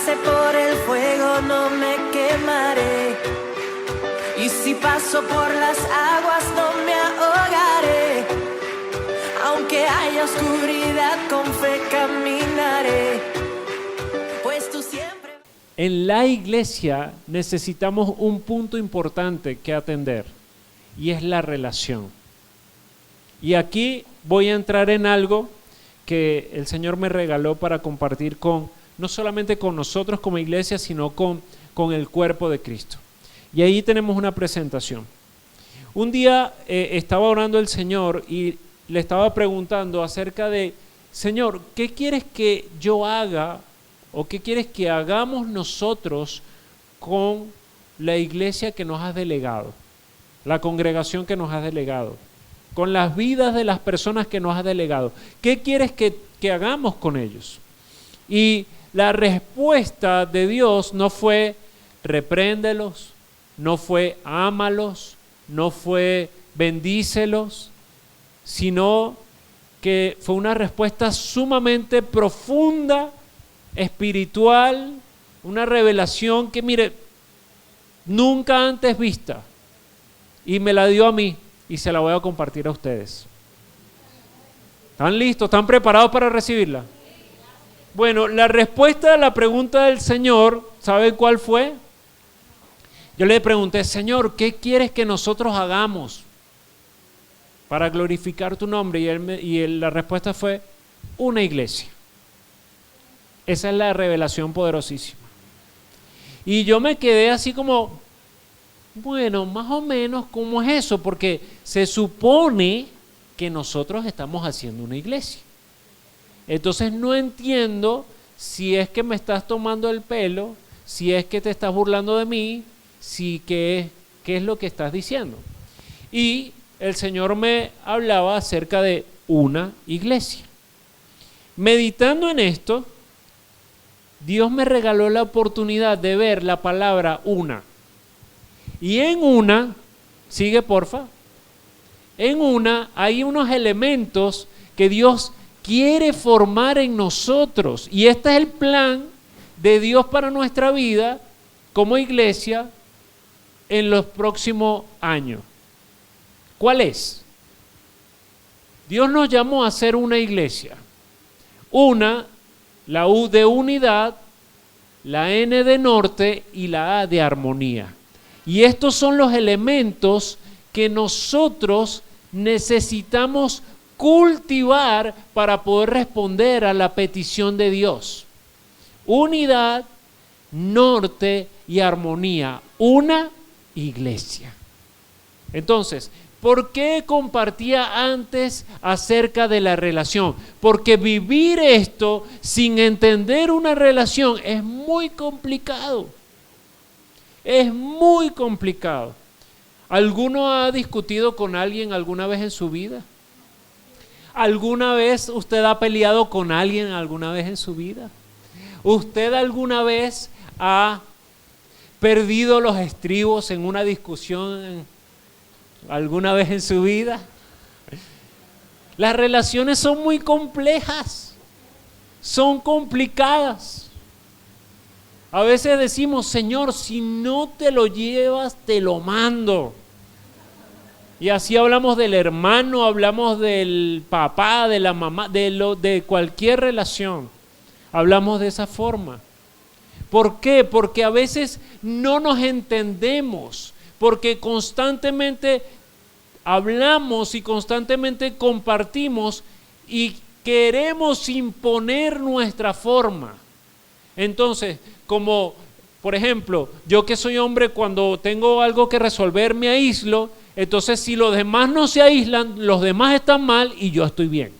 pase por el fuego no me quemaré, y si paso por las aguas no me ahogaré. Aunque haya oscuridad, con fe caminaré, pues tú siempre... En la iglesia necesitamos un punto importante que atender, y es la relación. Y aquí voy a entrar en algo que el Señor me regaló para compartir no solamente con nosotros como iglesia, sino con el cuerpo de Cristo. Y ahí tenemos una presentación. Un día estaba orando el Señor y le estaba preguntando acerca de, Señor, ¿qué quieres que yo haga o qué quieres que hagamos nosotros con la iglesia que nos has delegado, la congregación que nos has delegado, con las vidas de las personas que nos has delegado? ¿Qué quieres que hagamos con ellos? Y la respuesta de Dios no fue repréndelos, no fue ámalos, no fue bendícelos, sino que fue una respuesta sumamente profunda, espiritual, una revelación que, mire, nunca antes vista, y me la dio a mí y se la voy a compartir a ustedes. ¿Están listos? ¿Están preparados para recibirla? Bueno, la respuesta a la pregunta del Señor, ¿sabe cuál fue? Yo le pregunté, Señor, ¿qué quieres que nosotros hagamos para glorificar tu nombre? Y la respuesta fue, una iglesia. Esa es la revelación poderosísima. Y yo me quedé así como, bueno, más o menos, ¿cómo es eso? Porque se supone que nosotros estamos haciendo una iglesia. Entonces no entiendo si es que me estás tomando el pelo, si es que te estás burlando de mí, qué es lo que estás diciendo. Y el Señor me hablaba acerca de una iglesia. Meditando en esto, Dios me regaló la oportunidad de ver la palabra una. Y en una, sigue porfa, en una hay unos elementos que Dios quiere formar en nosotros. Y este es el plan de Dios para nuestra vida como iglesia en los próximos años. ¿Cuál es? Dios nos llamó a ser una iglesia. Una, la U de unidad, la N de norte y la A de armonía. Y estos son los elementos que nosotros necesitamos cultivar para poder responder a la petición de Dios. Unidad, norte y armonía. Una iglesia. Entonces, ¿por qué compartía antes acerca de la relación? Porque vivir esto sin entender una relación es muy complicado. Es muy complicado. ¿Alguno ha discutido con alguien alguna vez en su vida? ¿Alguna vez usted ha peleado con alguien alguna vez en su vida? ¿Usted alguna vez ha perdido los estribos en una discusión alguna vez en su vida? Las relaciones son muy complejas, son complicadas. A veces decimos, Señor, si no te lo llevas, te lo mando. Y así hablamos del hermano, hablamos del papá, de la mamá, de cualquier relación. Hablamos de esa forma. ¿Por qué? Porque a veces no nos entendemos, porque constantemente hablamos y constantemente compartimos y queremos imponer nuestra forma. Entonces, como por ejemplo, yo que soy hombre, cuando tengo algo que resolver me aíslo, entonces si los demás no se aíslan, los demás están mal y yo estoy bien.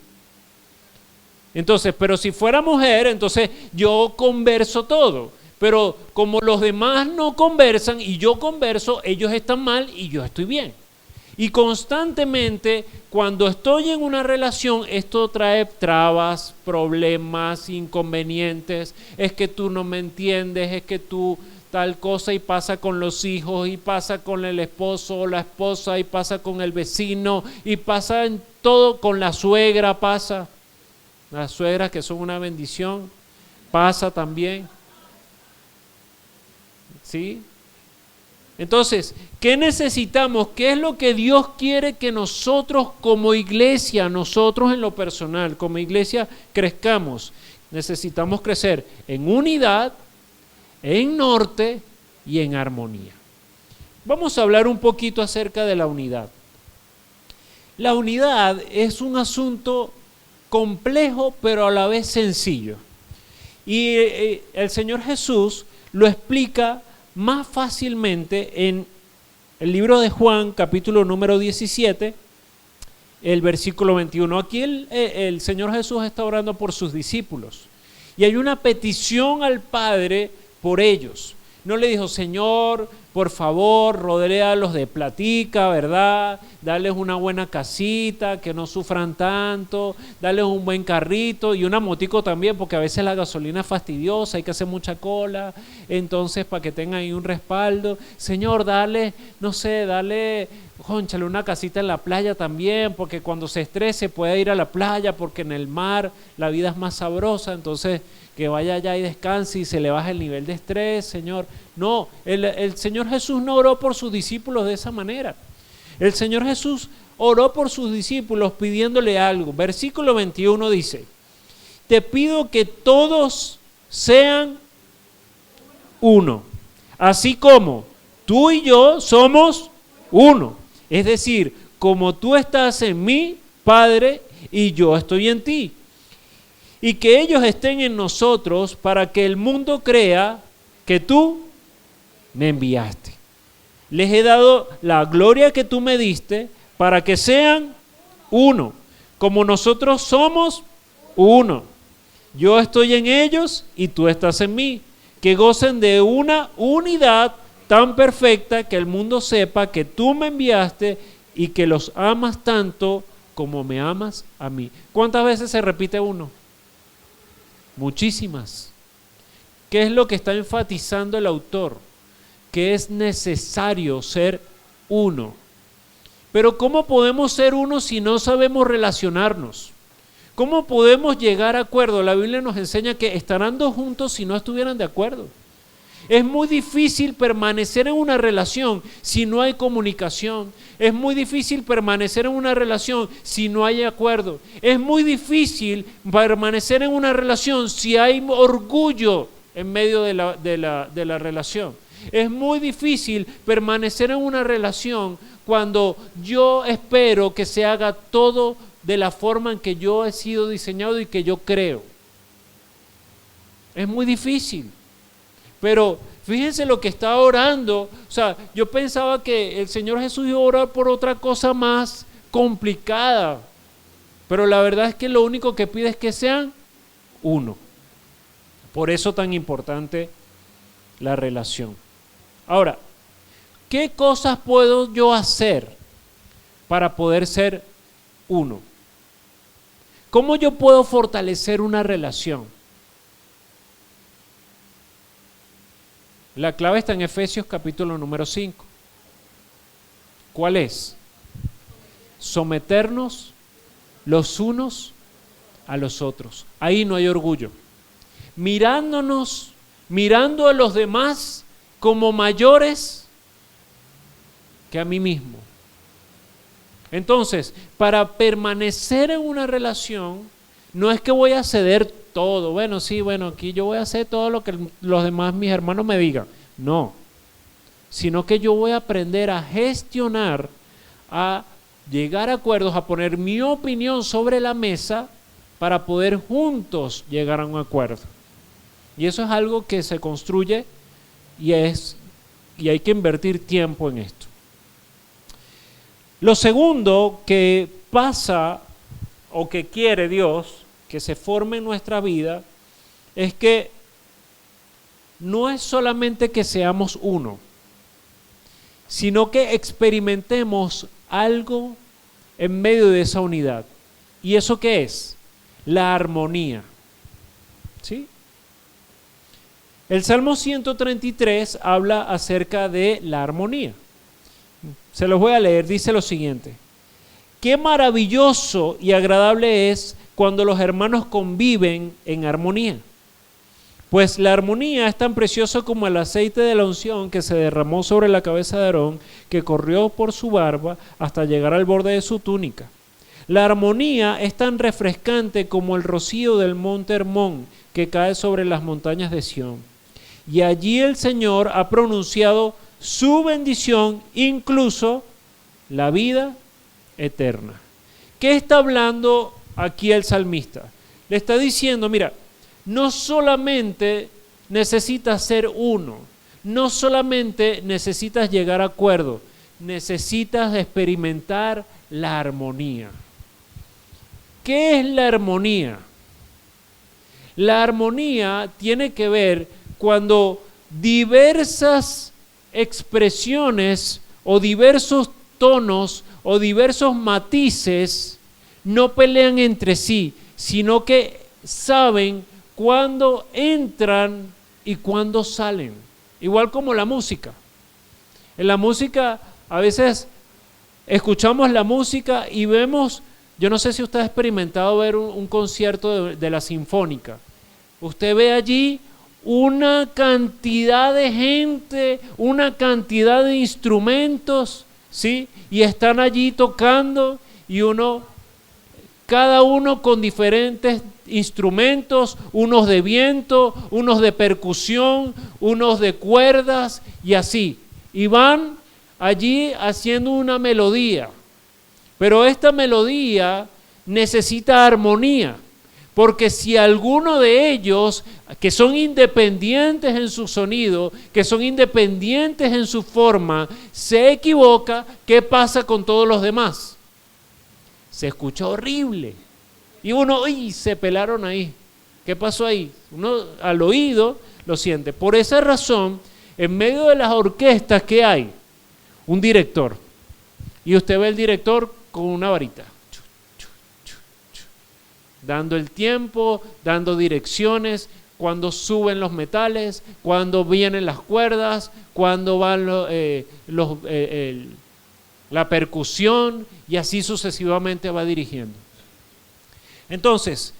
Entonces, pero si fuera mujer, entonces yo converso todo. Pero como los demás no conversan y yo converso, ellos están mal y yo estoy bien. Y constantemente, cuando estoy en una relación, esto trae trabas, problemas, inconvenientes. Es que tú no me entiendes, es que tú tal cosa, y pasa con los hijos, y pasa con el esposo o la esposa, y pasa con el vecino, y pasa en todo, con la suegra pasa. Las suegras que son una bendición, pasa también. ¿sí? Entonces, ¿qué necesitamos? ¿Qué es lo que Dios quiere que nosotros como iglesia, nosotros en lo personal, como iglesia, crezcamos? Necesitamos crecer en unidad, en norte y en armonía. Vamos a hablar un poquito acerca de la unidad. La unidad es un asunto complejo, pero a la vez sencillo. Y el Señor Jesús lo explica más fácilmente en el libro de Juan, capítulo número 17, el versículo 21. Aquí el Señor Jesús está orando por sus discípulos y hay una petición al Padre por ellos. No le dijo, Señor, por favor, rodéalos de platica, ¿verdad? Dales una buena casita, que no sufran tanto, dales un buen carrito y una motico también, porque a veces la gasolina es fastidiosa, hay que hacer mucha cola, entonces para que tengan ahí un respaldo. Señor, dale, no sé, dale, jónchale una casita en la playa también, porque cuando se estrese puede ir a la playa, porque en el mar la vida es más sabrosa, entonces que vaya allá y descanse y se le baje el nivel de estrés, Señor. No, el Señor Jesús no oró por sus discípulos de esa manera. El Señor Jesús oró por sus discípulos pidiéndole algo. Versículo 21 dice, te pido que todos sean uno, así como tú y yo somos uno. Es decir, como tú estás en mí, Padre, y yo estoy en ti. Y que ellos estén en nosotros para que el mundo crea que tú me enviaste. Les he dado la gloria que tú me diste para que sean uno, como nosotros somos uno. Yo estoy en ellos y tú estás en mí. Que gocen de una unidad tan perfecta que el mundo sepa que tú me enviaste y que los amas tanto como me amas a mí. ¿Cuántas veces se repite uno? Muchísimas. ¿Qué es lo que está enfatizando el autor? Que es necesario ser uno. Pero ¿cómo podemos ser uno si no sabemos relacionarnos? ¿Cómo podemos llegar a acuerdo? La Biblia nos enseña que estarán dos juntos si no estuvieran de acuerdo. Es muy difícil permanecer en una relación si no hay comunicación. Es muy difícil permanecer en una relación si no hay acuerdo. Es muy difícil permanecer en una relación si hay orgullo en medio de la relación. Es muy difícil permanecer en una relación cuando yo espero que se haga todo de la forma en que yo he sido diseñado y que yo creo. Es muy difícil. Pero fíjense lo que está orando. O sea, yo pensaba que el Señor Jesús iba a orar por otra cosa más complicada. Pero la verdad es que lo único que pide es que sean uno. Por eso tan importante la relación. Ahora, ¿qué cosas puedo yo hacer para poder ser uno? ¿Cómo yo puedo fortalecer una relación? La clave está en Efesios capítulo número 5. ¿Cuál es? Someternos los unos a los otros. Ahí no hay orgullo. Mirando a los demás como mayores que a mí mismo. Entonces, para permanecer en una relación, no es que voy a ceder todo. Bueno, sí, aquí yo voy a hacer todo lo que los demás, mis hermanos, me digan. No, sino que yo voy a aprender a gestionar, a llegar a acuerdos, a poner mi opinión sobre la mesa para poder juntos llegar a un acuerdo. Y eso es algo que se construye y hay que invertir tiempo en esto. Lo segundo que pasa o que quiere Dios que se forme en nuestra vida es que no es solamente que seamos uno, sino que experimentemos algo en medio de esa unidad. ¿Y eso qué es? La armonía. ¿Sí? El Salmo 133 habla acerca de la armonía. Se los voy a leer, dice lo siguiente: qué maravilloso y agradable es cuando los hermanos conviven en armonía. Pues la armonía es tan preciosa como el aceite de la unción que se derramó sobre la cabeza de Aarón, que corrió por su barba hasta llegar al borde de su túnica. La armonía es tan refrescante como el rocío del monte Hermón, que cae sobre las montañas de Sión. Y allí el Señor ha pronunciado su bendición, incluso la vida eterna. ¿Qué está hablando aquí el salmista? Le está diciendo, mira, no solamente necesitas ser uno, no solamente necesitas llegar a acuerdo, necesitas experimentar la armonía. ¿Qué es la armonía? La armonía tiene que ver cuando diversas expresiones o diversos tonos o diversos matices no pelean entre sí, sino que saben cuándo entran y cuándo salen. Igual como la música. En la música a veces escuchamos la música y vemos, yo no sé si usted ha experimentado ver un concierto de la Sinfónica. Usted ve allí una cantidad de gente, una cantidad de instrumentos, ¿sí? Y están allí tocando y cada uno con diferentes instrumentos, unos de viento, unos de percusión, unos de cuerdas y así. Y van allí haciendo una melodía. Pero esta melodía necesita armonía, porque si alguno de ellos, que son independientes en su sonido, que son independientes en su forma, se equivoca, ¿qué pasa con todos los demás? Se escucha horrible. Y uno, ¡uy! Se pelaron ahí. ¿Qué pasó ahí? Uno al oído lo siente. Por esa razón, en medio de las orquestas que hay, un director. Y usted ve el director con una varita. Dando el tiempo, dando direcciones, cuando suben los metales, cuando vienen las cuerdas, cuando van la percusión, y así sucesivamente va dirigiendo. Entonces,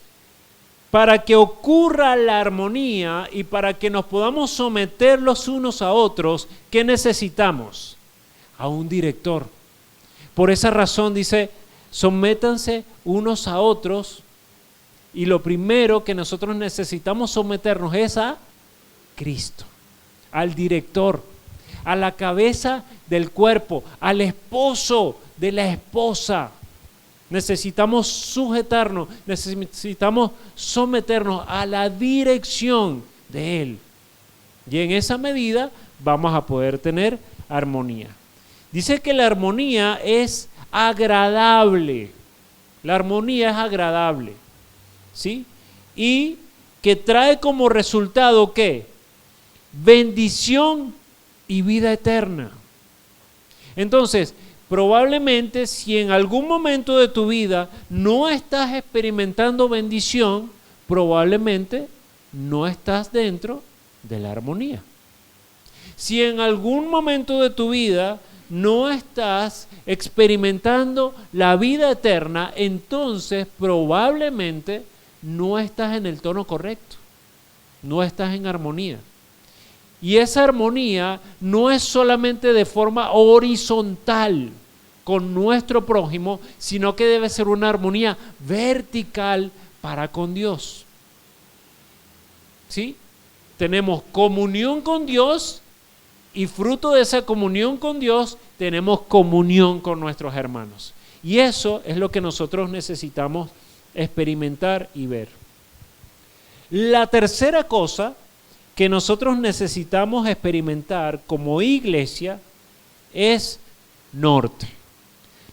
para que ocurra la armonía y para que nos podamos someter los unos a otros, ¿qué necesitamos? A un director. Por esa razón dice, sométanse unos a otros, y lo primero que nosotros necesitamos someternos es a Cristo, al director, a la cabeza del cuerpo, al esposo de la esposa. Necesitamos sujetarnos, necesitamos someternos a la dirección de Él. Y en esa medida vamos a poder tener armonía. Dice que la armonía es agradable. La armonía es agradable, ¿sí? Y que trae como resultado, ¿qué? Bendición y vida eterna. Entonces, probablemente si en algún momento de tu vida no estás experimentando bendición, probablemente no estás dentro de la armonía. Si en algún momento de tu vida no estás experimentando la vida eterna, entonces probablemente no estás en el tono correcto, no estás en armonía. Y esa armonía no es solamente de forma horizontal con nuestro prójimo, sino que debe ser una armonía vertical para con Dios. ¿Sí? Tenemos comunión con Dios y fruto de esa comunión con Dios tenemos comunión con nuestros hermanos. Y eso es lo que nosotros necesitamos experimentar y ver. La tercera cosa que nosotros necesitamos experimentar como iglesia es norte.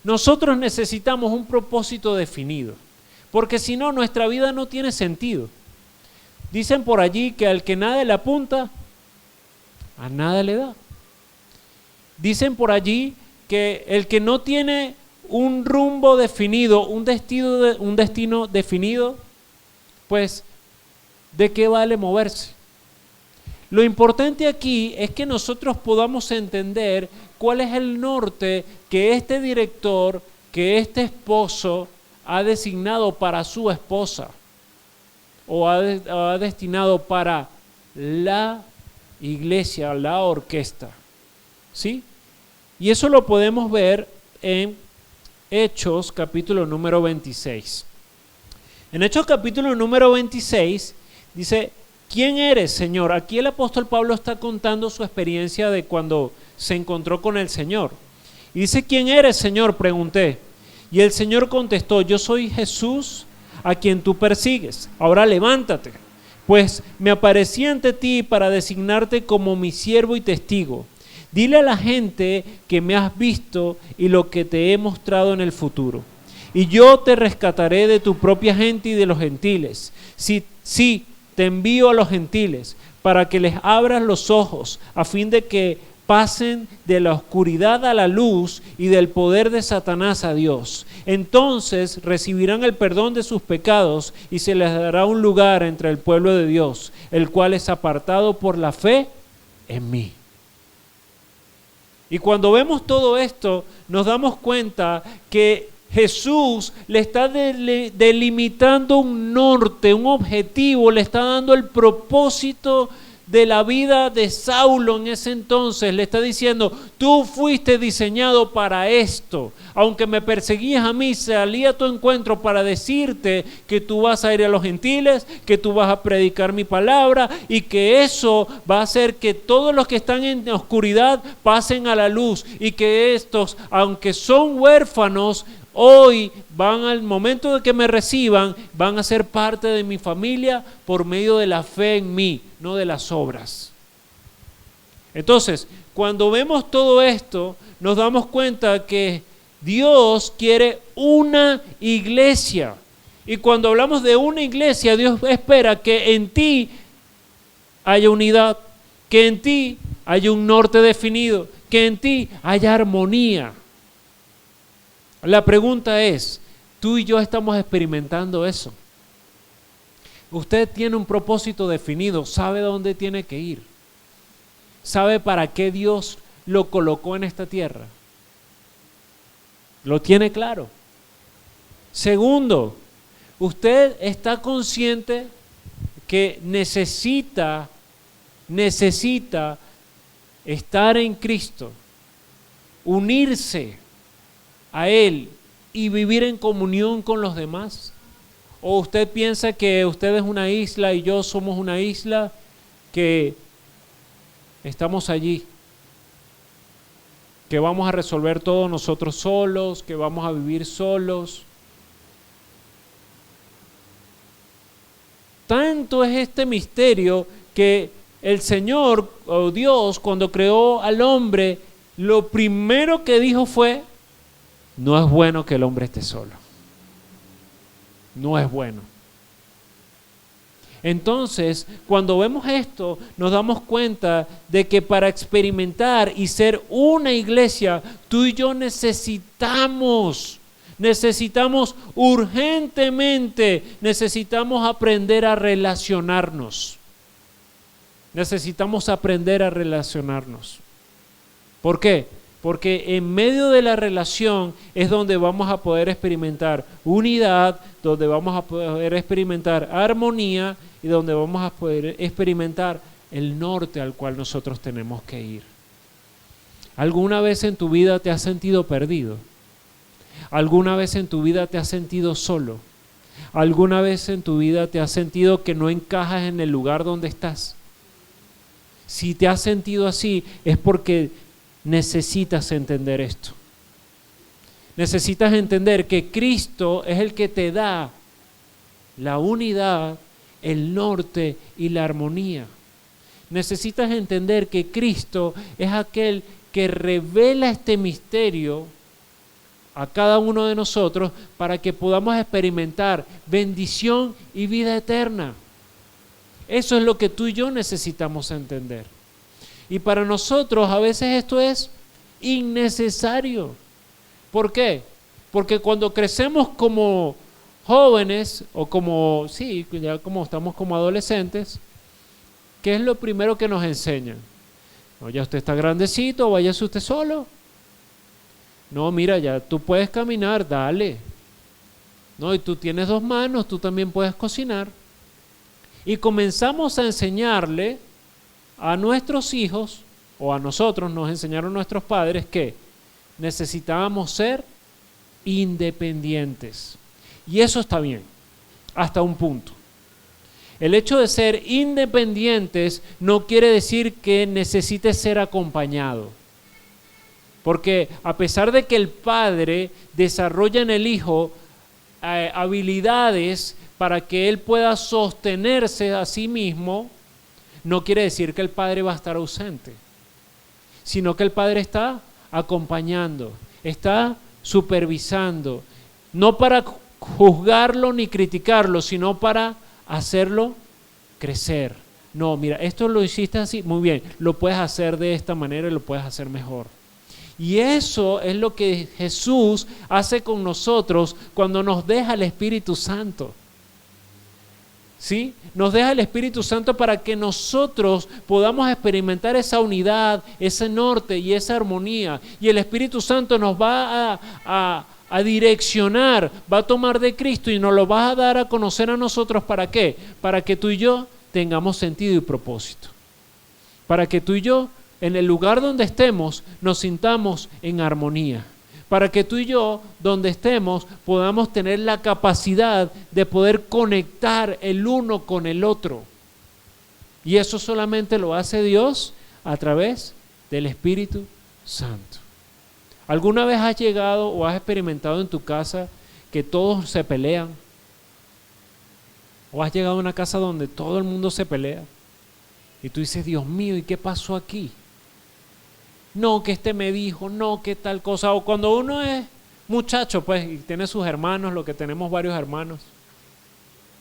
Nosotros necesitamos un propósito definido, porque si no, nuestra vida no tiene sentido. Dicen por allí que al que nada le apunta, a nada le da. Dicen por allí que el que no tiene un rumbo definido, un destino definido, pues, ¿de qué vale moverse? Lo importante aquí es que nosotros podamos entender cuál es el norte que este director, que este esposo ha designado para su esposa o ha destinado para la iglesia, la orquesta. ¿Sí? Y eso lo podemos ver en Hechos capítulo número 26. En Hechos capítulo número 26 dice, ¿quién eres, Señor? Aquí el apóstol Pablo está contando su experiencia de cuando se encontró con el Señor. Y dice, ¿quién eres, Señor? Pregunté. Y el Señor contestó, yo soy Jesús a quien tú persigues. Ahora levántate, pues me aparecí ante ti para designarte como mi siervo y testigo. Dile a la gente que me has visto y lo que te he mostrado en el futuro. Y yo te rescataré de tu propia gente y de los gentiles. Sí, te envío a los gentiles para que les abras los ojos a fin de que pasen de la oscuridad a la luz y del poder de Satanás a Dios. Entonces recibirán el perdón de sus pecados y se les dará un lugar entre el pueblo de Dios, el cual es apartado por la fe en mí. Y cuando vemos todo esto, nos damos cuenta que Jesús le está delimitando un norte, un objetivo, le está dando el propósito de la vida de Saulo en ese entonces. Le está diciendo, tú fuiste diseñado para esto. Aunque me perseguías a mí, salí a tu encuentro para decirte que tú vas a ir a los gentiles, que tú vas a predicar mi palabra y que eso va a hacer que todos los que están en oscuridad pasen a la luz y que estos, aunque son huérfanos, hoy van al momento de que me reciban, van a ser parte de mi familia por medio de la fe en mí, no de las obras. Entonces, cuando vemos todo esto, nos damos cuenta que Dios quiere una iglesia. Y cuando hablamos de una iglesia, Dios espera que en ti haya unidad, que en ti haya un norte definido, que en ti haya armonía. La pregunta es, ¿tú y yo estamos experimentando eso? Usted tiene un propósito definido, sabe dónde tiene que ir, sabe para qué Dios lo colocó en esta tierra. ¿Lo tiene claro? Segundo, usted está consciente que necesita estar en Cristo, unirse a Él y vivir en comunión con los demás. ¿O usted piensa que usted es una isla y yo somos una isla que estamos allí, que vamos a resolver todo nosotros solos, que vamos a vivir solos? Tanto es este misterio que el Señor, o Dios, cuando creó al hombre, lo primero que dijo fue, no es bueno que el hombre esté solo. No es bueno. Entonces, cuando vemos esto, nos damos cuenta de que para experimentar y ser una iglesia, tú y yo necesitamos urgentemente, necesitamos aprender a relacionarnos. Necesitamos aprender a relacionarnos. ¿Por qué? Porque en medio de la relación es donde vamos a poder experimentar unidad, donde vamos a poder experimentar armonía y donde vamos a poder experimentar el norte al cual nosotros tenemos que ir. ¿Alguna vez en tu vida te has sentido perdido? ¿Alguna vez en tu vida te has sentido solo? ¿Alguna vez en tu vida te has sentido que no encajas en el lugar donde estás? Si te has sentido así, es porque necesitas entender esto. Necesitas entender que Cristo es el que te da la unidad, el norte y la armonía. Necesitas entender que Cristo es aquel que revela este misterio a cada uno de nosotros para que podamos experimentar bendición y vida eterna. Eso es lo que tú y yo necesitamos entender. Y para nosotros a veces esto es innecesario. ¿Por qué? Porque cuando crecemos como jóvenes o ya como estamos como adolescentes, ¿qué es lo primero que nos enseñan? No, ya usted está grandecito, váyase usted solo. No, mira, ya tú puedes caminar, dale. No, y tú tienes 2 manos, tú también puedes cocinar. Y comenzamos a enseñarle a nuestros hijos, o a nosotros, nos enseñaron nuestros padres que necesitábamos ser independientes. Y eso está bien, hasta un punto. El hecho de ser independientes no quiere decir que necesites ser acompañado. Porque a pesar de que el padre desarrolla en el hijo habilidades para que él pueda sostenerse a sí mismo, no quiere decir que el padre va a estar ausente, sino que el padre está acompañando, está supervisando, no para juzgarlo ni criticarlo, sino para hacerlo crecer. No, mira, esto lo hiciste así, muy bien, lo puedes hacer de esta manera y lo puedes hacer mejor. Y eso es lo que Jesús hace con nosotros cuando nos deja el Espíritu Santo. ¿Sí? Nos deja el Espíritu Santo para que nosotros podamos experimentar esa unidad, ese norte y esa armonía. Y el Espíritu Santo nos va a direccionar, va a tomar de Cristo y nos lo va a dar a conocer a nosotros. ¿Para qué? Para que tú y yo tengamos sentido y propósito. Para que tú y yo, en el lugar donde estemos, nos sintamos en armonía. Para que tú y yo, donde estemos, podamos tener la capacidad de poder conectar el uno con el otro. Y eso solamente lo hace Dios a través del Espíritu Santo. ¿Alguna vez has llegado o has experimentado en tu casa que todos se pelean? ¿O has llegado a una casa donde todo el mundo se pelea? Y tú dices, Dios mío, ¿y qué pasó aquí? No, que este me dijo, no, que tal cosa. O cuando uno es muchacho, pues, y tiene sus hermanos, lo que tenemos varios hermanos.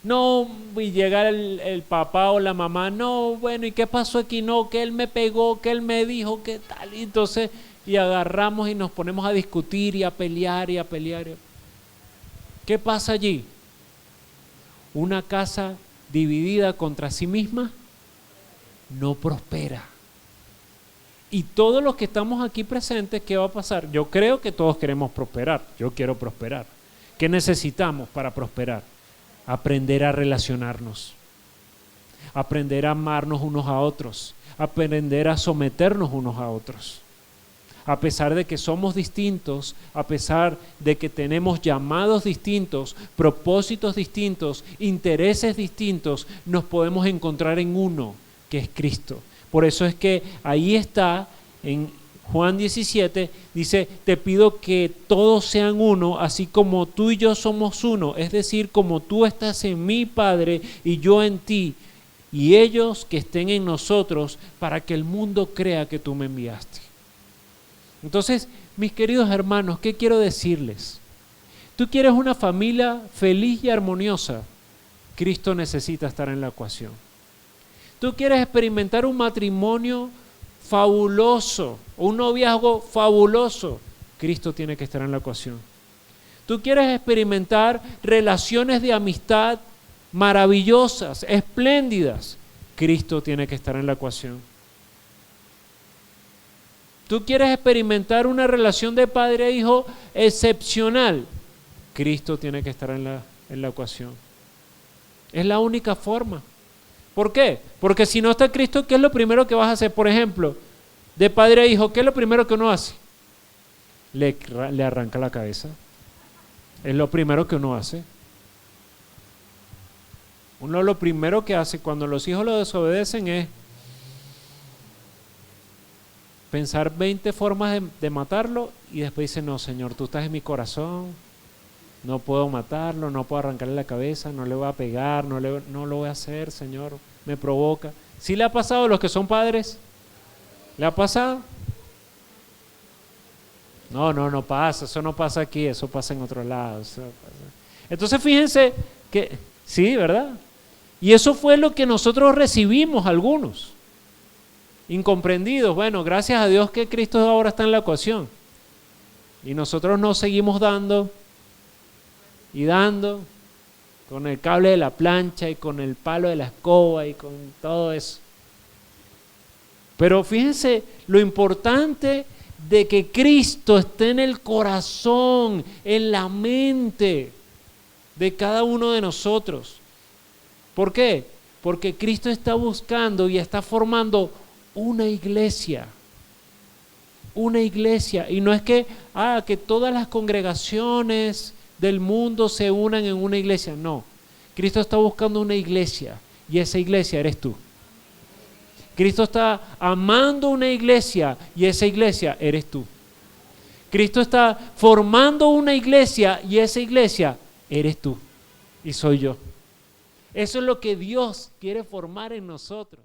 No, y llega el papá o la mamá, no, bueno, ¿y qué pasó aquí? No, que él me pegó, que él me dijo, que tal. Y entonces, y agarramos y nos ponemos a discutir y a pelear y a pelear. ¿Qué pasa allí? Una casa dividida contra sí misma no prospera. Y todos los que estamos aquí presentes, ¿qué va a pasar? Yo creo que todos queremos prosperar. Yo quiero prosperar. ¿Qué necesitamos para prosperar? Aprender a relacionarnos. Aprender a amarnos unos a otros. Aprender a someternos unos a otros. A pesar de que somos distintos, a pesar de que tenemos llamados distintos, propósitos distintos, intereses distintos, nos podemos encontrar en uno, que es Cristo. Por eso es que ahí está, en Juan 17, dice, te pido que todos sean uno, así como tú y yo somos uno, es decir, como tú estás en mí, Padre, y yo en ti, y ellos que estén en nosotros, para que el mundo crea que tú me enviaste. Entonces, mis queridos hermanos, ¿qué quiero decirles? Tú quieres una familia feliz y armoniosa, Cristo necesita estar en la ecuación. Tú quieres experimentar un matrimonio fabuloso, un noviazgo fabuloso, Cristo tiene que estar en la ecuación. Tú quieres experimentar relaciones de amistad maravillosas, espléndidas, Cristo tiene que estar en la ecuación. Tú quieres experimentar una relación de padre e hijo excepcional, Cristo tiene que estar en la ecuación. Es la única forma. ¿Por qué? Porque si no está Cristo, ¿qué es lo primero que vas a hacer? Por ejemplo, de padre a hijo, ¿qué es lo primero que uno hace? Le arranca la cabeza. Es lo primero que uno hace. Uno lo primero que hace cuando los hijos lo desobedecen es pensar 20 formas de matarlo y después dice, no, Señor, tú estás en mi corazón. No puedo matarlo, no puedo arrancarle la cabeza, no le voy a pegar, no lo voy a hacer, Señor, me provoca. ¿Sí le ha pasado a los que son padres? ¿Le ha pasado? No pasa, eso no pasa aquí, eso pasa en otro lado. Entonces fíjense que, sí, ¿verdad? Y eso fue lo que nosotros recibimos algunos, incomprendidos. Bueno, gracias a Dios que Cristo ahora está en la ecuación. Y nosotros nos seguimos dando y dando con el cable de la plancha y con el palo de la escoba y con todo eso. Pero fíjense lo importante de que Cristo esté en el corazón, en la mente de cada uno de nosotros. ¿Por qué? Porque Cristo está buscando y está formando una iglesia. Una iglesia. Y no es que todas las congregaciones del mundo se unan en una iglesia. No. Cristo está buscando una iglesia y esa iglesia eres tú. Cristo está amando una iglesia y esa iglesia eres tú. Cristo está formando una iglesia y esa iglesia eres tú y soy yo. Eso es lo que Dios quiere formar en nosotros.